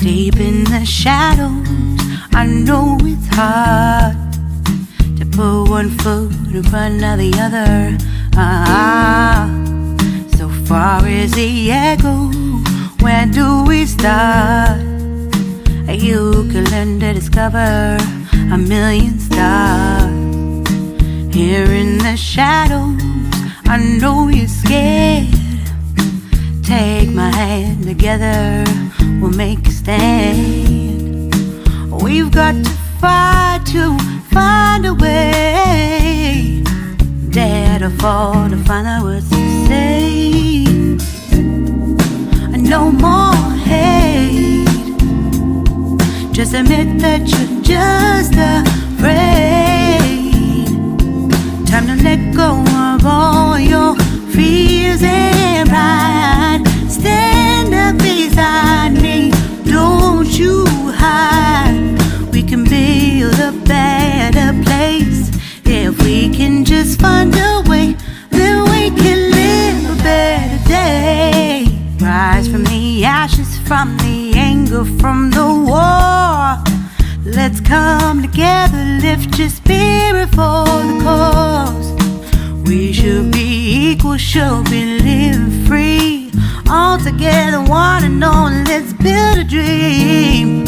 Deep in the shadows, I know it's hard to put one foot in front of the other. So far as the echo, where do we start? You can learn to discover a million stars. Here in the shadows, I know you're scared. Take my hand, together we'll make a stand. We've got to fight to find a way. Dare to fall to find out what to say. No more hate. Just admit that you're just afraid. Time to let go of all your fears and pride. Stand up beside me, don't you hide. We can build a better place. If we can just find a way, then we can live a better day. Rise from the ashes, from the anger, from the war. Let's come together, lift your spirit for the cause. We should be equal, should be living free. All together, one and all, let's build a dream.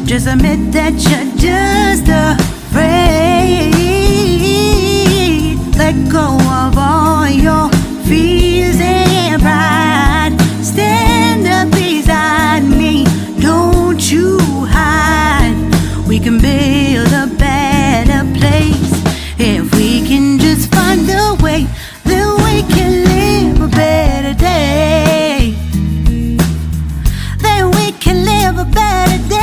Just admit that you're just afraid. Let go of all your fears and pride. Stand up beside me, don't you hide. We can build a better place. If we can just find a way, then we can live a better day. Then we can live a better day.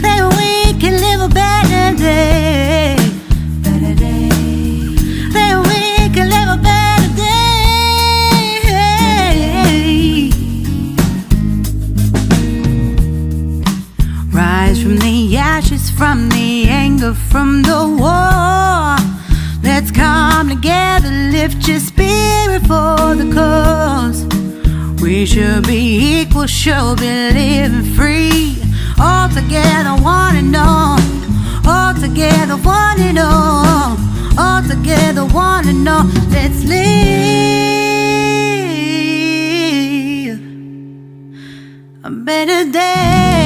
Then we can live a better day. Then we can live a better day. Rise from the ashes, from the anger, from the war. Let's come together, lift your spirit for the cause. We should be equal, should be living free. All together, one and all. All together, one and all. All together, one and all. Let's live a better day.